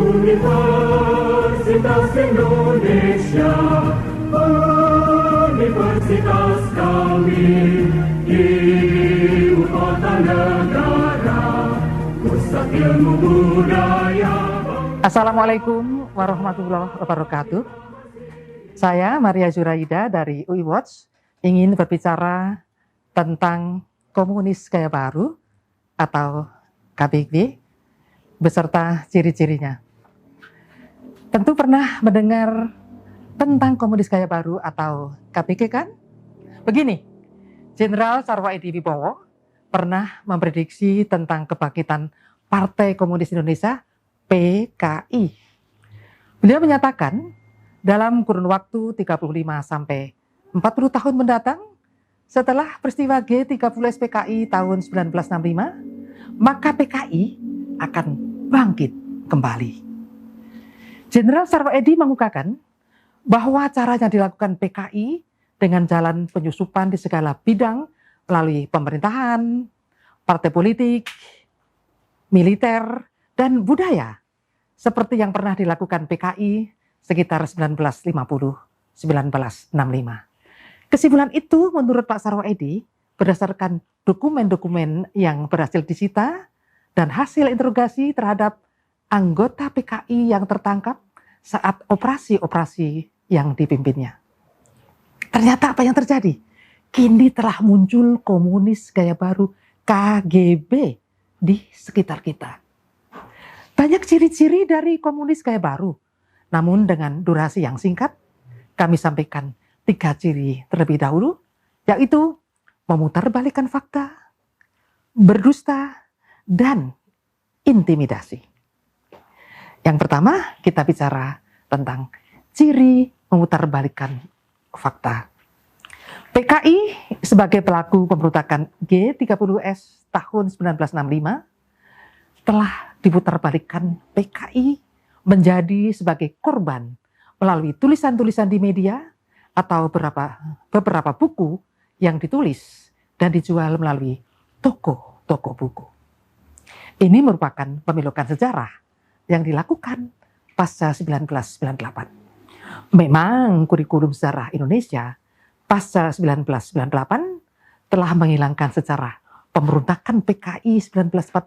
Universitas Indonesia, Universitas kami di ibu kota negara, pusat ilmu budaya. Assalamualaikum warahmatullahi wabarakatuh. Saya Maria Zuraida dari UI Watch ingin berbicara tentang komunis gaya baru atau KBG beserta ciri-cirinya. Tentu pernah mendengar tentang komunis gaya baru atau KBG kan? Begini, Jenderal Sarwo Edi Wibowo pernah memprediksi tentang kebangkitan Partai Komunis Indonesia PKI. Beliau menyatakan dalam kurun waktu 35 sampai 40 tahun mendatang setelah peristiwa G30 SPKI tahun 1965, maka PKI akan bangkit kembali. Jenderal Sarwo Edi mengungkapkan bahwa caranya dilakukan PKI dengan jalan penyusupan di segala bidang melalui pemerintahan, partai politik, militer, dan budaya seperti yang pernah dilakukan PKI sekitar 1950-1965. Kesimpulan itu menurut Pak Sarwo Edi berdasarkan dokumen-dokumen yang berhasil disita dan hasil interogasi terhadap anggota PKI yang tertangkap saat operasi-operasi yang dipimpinnya. Ternyata apa yang terjadi? Kini telah muncul komunis gaya baru KGB di sekitar kita. Banyak ciri-ciri dari komunis gaya baru, namun dengan durasi yang singkat, kami sampaikan 3 ciri terlebih dahulu, yaitu memutarbalikkan fakta, berdusta, dan intimidasi. Yang pertama, kita bicara tentang ciri memutarbalikkan fakta. PKI sebagai pelaku pemberontakan G30S tahun 1965 telah diputarbalikkan PKI menjadi sebagai korban melalui tulisan-tulisan di media atau beberapa buku yang ditulis dan dijual melalui toko-toko buku. Ini merupakan pemilukan sejarah yang dilakukan pasca 1998. Memang kurikulum sejarah Indonesia pasca 1998 telah menghilangkan sejarah pemberontakan PKI 1948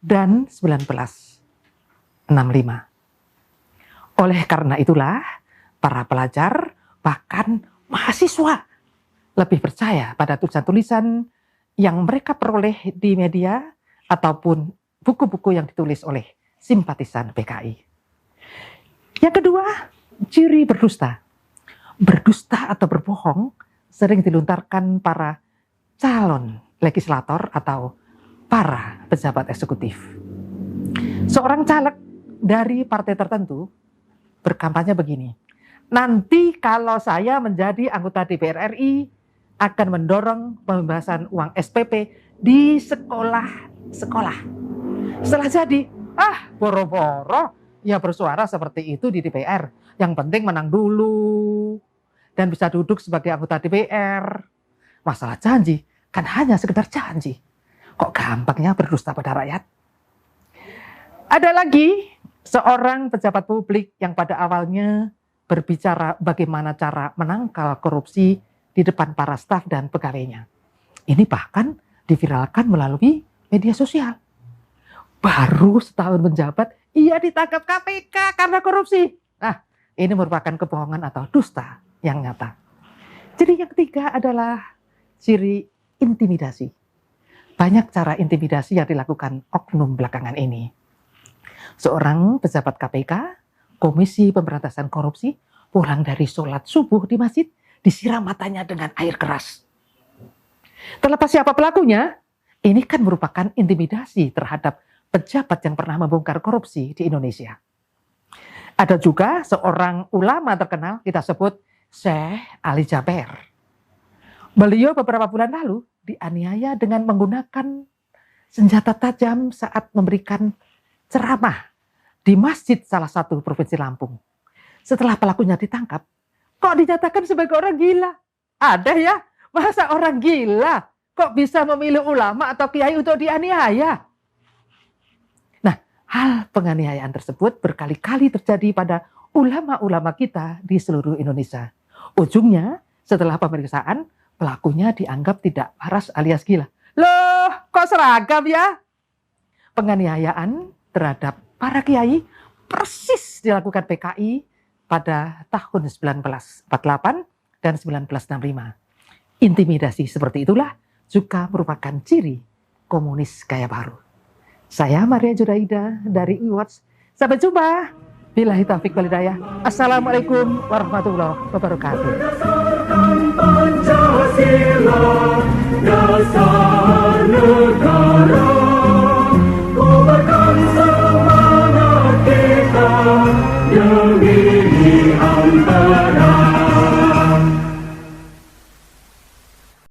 dan 1965. Oleh karena itulah, para pelajar bahkan mahasiswa lebih percaya pada tulisan-tulisan yang mereka peroleh di media ataupun buku-buku yang ditulis oleh simpatisan PKI. Yang kedua, ciri berdusta. Berdusta atau berbohong sering dilontarkan para calon legislator atau para pejabat eksekutif. Seorang caleg dari partai tertentu berkampanye begini, nanti kalau saya menjadi anggota DPR RI akan mendorong pembebasan uang SPP di sekolah-sekolah. Setelah jadi, boro-boro ya bersuara seperti itu di DPR. Yang penting menang dulu dan bisa duduk sebagai anggota DPR. Masalah janji kan hanya sekedar janji. Kok gampangnya berdusta pada rakyat? Ada lagi seorang pejabat publik yang pada awalnya berbicara bagaimana cara menangkal korupsi di depan para staf dan pegawainya. Ini bahkan diviralkan melalui media sosial. Baru setahun menjabat, ia ditangkap KPK karena korupsi. Nah, ini merupakan kebohongan atau dusta yang nyata. Jadi yang ketiga adalah ciri intimidasi. Banyak cara intimidasi yang dilakukan oknum belakangan ini. Seorang pejabat KPK, Komisi Pemberantasan Korupsi, pulang dari sholat subuh di masjid, disiram matanya dengan air keras. Terlepas siapa pelakunya, ini kan merupakan intimidasi terhadap pejabat yang pernah membongkar korupsi di Indonesia. Ada juga seorang ulama terkenal, kita sebut Syekh Ali Jaber. Beliau beberapa bulan lalu dianiaya dengan menggunakan senjata tajam saat memberikan ceramah di masjid salah satu provinsi Lampung. Setelah pelakunya ditangkap, kok dinyatakan sebagai orang gila? Ada ya? Masa orang gila kok bisa memilih ulama atau kiai untuk dianiaya? Hal penganiayaan tersebut berkali-kali terjadi pada ulama-ulama kita di seluruh Indonesia. Ujungnya, setelah pemeriksaan, pelakunya dianggap tidak waras alias gila. Loh, kok seragam ya? Penganiayaan terhadap para kiai persis dilakukan PKI pada tahun 1948 dan 1965. Intimidasi seperti itulah juga merupakan ciri komunis gaya baru. Saya Maria Juraida dari IWATS. Sampai jumpa. Billahi taufiq wal hidayah. Assalamualaikum warahmatullahi wabarakatuh. Berdasarkan Pancasila, dasar negara.